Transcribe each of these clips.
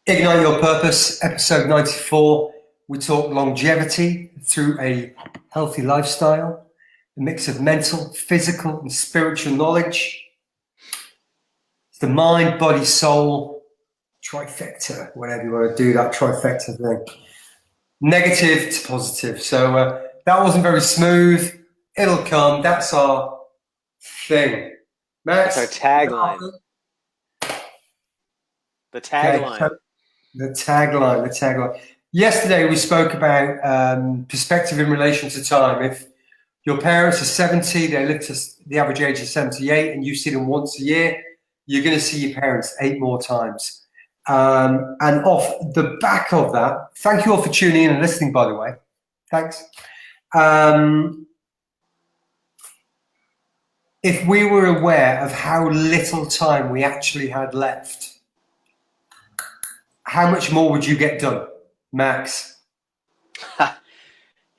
Ignite Your Purpose, episode 94. We talk longevity through a healthy lifestyle, a mix of mental, physical, and spiritual knowledge. It's the mind, body, soul trifecta, whatever you want to do, that trifecta thing. Negative to positive. So that wasn't very smooth. It'll come. That's our thing. That's our Max? tagline. The Okay, tagline. the tagline. Yesterday we spoke about perspective in relation to time. If your parents are 70, they live to the average age of 78, and you see them once a year, you're going to see your parents 8 more times. And off the back of that, thank you all for tuning in and listening, by the way. Thanks. If we were aware of how little time we actually had left, how much more would you get done, Max?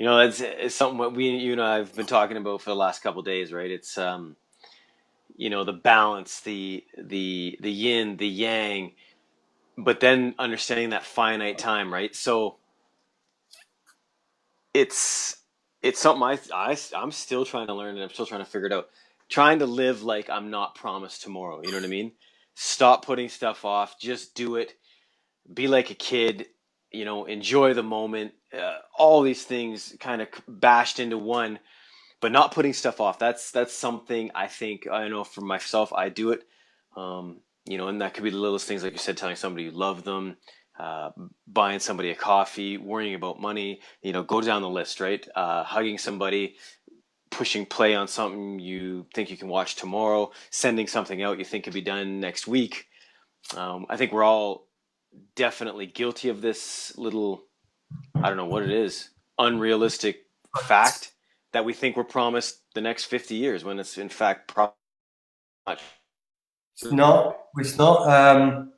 It's something that you and I have been talking about for the last couple of days, right? It's the balance, the yin, the yang, but then understanding that finite time, right? So it's something I'm still trying to learn, and I'm still trying to figure it out. Trying to live like I'm not promised tomorrow. You know what I mean? Stop putting stuff off. Just do it. Be like a kid. Enjoy the moment. All these things kind of bashed into one, but not putting stuff off. That's something I know for myself. I do it. And that could be the littlest things, like you said, telling somebody you love them, buying somebody a coffee, worrying about money. Go down the list, right? Hugging somebody, pushing play on something you think you can watch tomorrow, sending something out you think could be done next week. I think we're all definitely guilty of this little, I don't know what it is, unrealistic fact that we think we're promised the next 50 years when it's in fact not. It's not. It's not.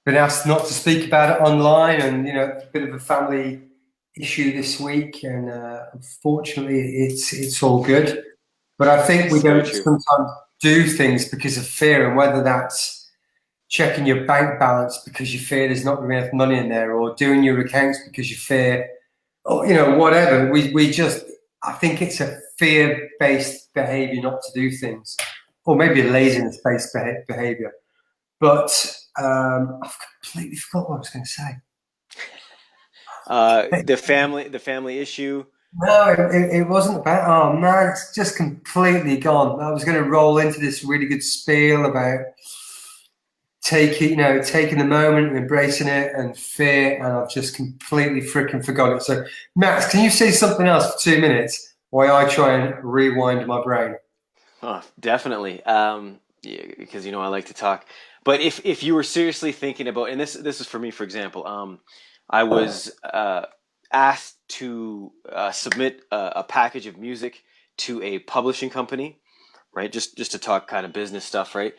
Been asked not to speak about it online, and it's a bit of a family issue this week, and unfortunately, it's all good. But I think we So don't true. sometimes do things because of fear, and whether that's checking your bank balance because you fear there's not going to be enough money in there, or doing your accounts because you fear, or whatever. We just, I think it's a fear-based behavior not to do things, or maybe a laziness-based behavior. But I've completely forgot what I was going to say. The family issue. No, it wasn't about. Oh man, it's just completely gone. I was going to roll into this really good spiel about taking the moment and embracing it and fear, and I've just completely freaking forgot it. So, Max, can you say something else for 2 minutes while I try and rewind my brain? Oh, definitely. Yeah, because I like to talk. But if you were seriously thinking about, and this is for me, for example, I was asked to submit a package of music to a publishing company, right? Just to talk kind of business stuff, right?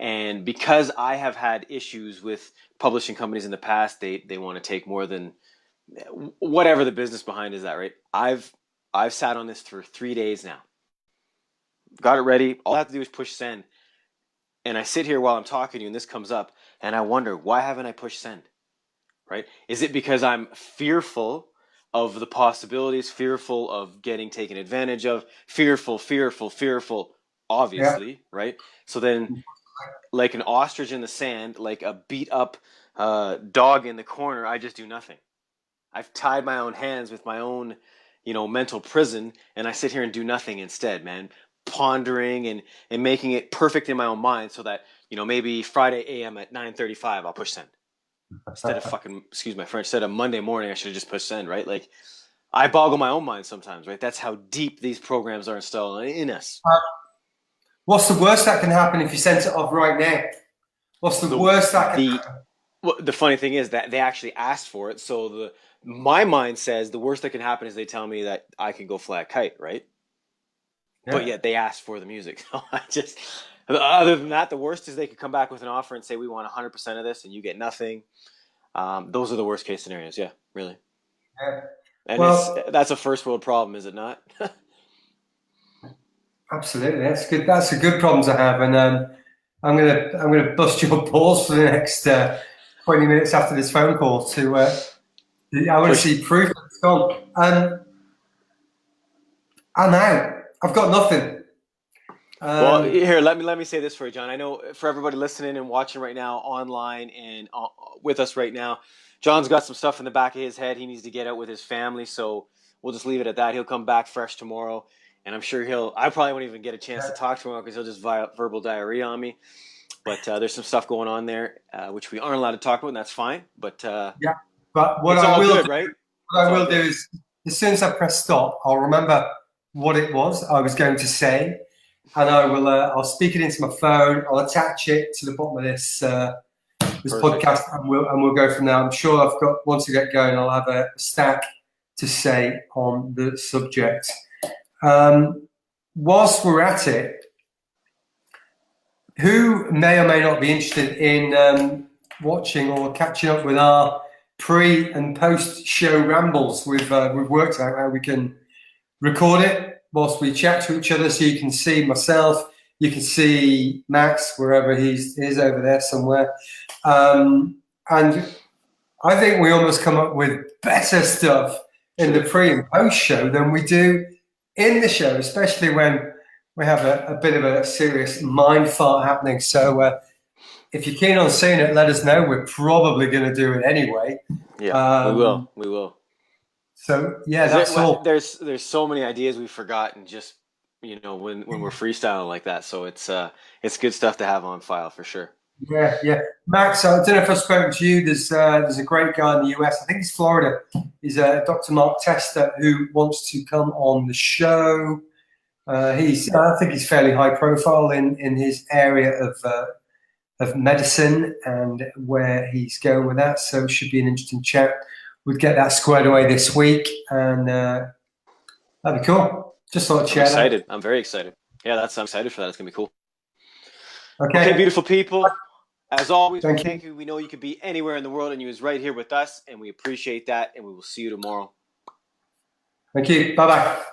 And because I have had issues with publishing companies in the past, they want to take more than whatever the business behind is that, right? I've sat on this for 3 days now. Got it ready. All I have to do is push send. And I sit here while I'm talking to you and this comes up and I wonder, why haven't I pushed send? Right? Is it because I'm fearful of the possibilities, fearful of getting taken advantage of, fearful, Yeah. obviously, right? So then, like an ostrich in the sand, like a beat up dog in the corner, I just do nothing. I've tied my own hands with my own, mental prison, and I sit here and do nothing instead, man. Pondering and making it perfect in my own mind so that, maybe Friday AM at 9:35, I'll push send. Instead of fucking, excuse my French, instead of Monday morning, I should have just pushed send, right? Like, I boggle my own mind sometimes, right? That's how deep these programs are installed in us. What's the worst that can happen if you send it off right now? What's the The worst that can the happen? well, the funny thing is that they actually asked for it, so my mind says the worst that can happen is they tell me that I can go fly a kite, right? But Yeah. yet they asked for the music. So I just, other than that, the worst is they could come back with an offer and say we want 100% of this and you get nothing. Those are the worst case scenarios. Yeah, really. Yeah. And Well, that's a first world problem, is it not? absolutely. That's good. That's a good problem to have. And I'm gonna bust your balls for the next 20 minutes after this phone call. I want to Push. see proof that it's gone. I'm out. I've got nothing. Well, here, let me say this for you, John. I know for everybody listening and watching right now, online and with us right now, John's got some stuff in the back of his head he needs to get out with his family. So we'll just leave it at that. He'll come back fresh tomorrow, and I'm sure he'll. I probably won't even get a chance to talk to him because he'll just verbal diarrhea on me. But there's some stuff going on there which we aren't allowed to talk about, and that's fine. But Yeah, but what it's I all will good, do, right? what It's I all will do good. is, as soon as I press stop, I'll remember what it was I was going to say, and I'll speak it into my phone. I'll attach it to the bottom of this Perfect. podcast, and we'll go from there. I'm sure I've got once I get going, I'll have a stack to say on the subject. Whilst we're at it, who may or may not be interested in watching or catching up with our pre and post show rambles? We've worked out how we can record it whilst we chat to each other, so you can see myself, you can see Max wherever he is over there somewhere, and I think we almost come up with better stuff in the True. pre and post show than we do in the show, especially when we have a bit of a serious mind fart happening. So if you're keen on seeing it, let us know. We're probably going to do it anyway. Yeah, we Um, will. We will. so yeah, Because that's all. there's so many ideas we've forgotten just when we're freestyling like that. So it's good stuff to have on file for sure. Yeah, yeah. Max, I don't know if I've spoken to you. There's a great guy in the US. I think he's Florida. He's Dr. Mark Tester who wants to come on the show. I think he's fairly high profile in his area of medicine and where he's going with that. So it should be an interesting chat. We'd get that squared away this week, and that'd be cool. Just thought I'd I'm share that. excited. I'm very excited. Yeah, I'm excited for that. It's gonna be cool. Okay, Okay, beautiful people. As always, we thank you. thank you. We know you could be anywhere in the world, and you was right here with us, and we appreciate that. And we will see you tomorrow. Thank you. Bye bye.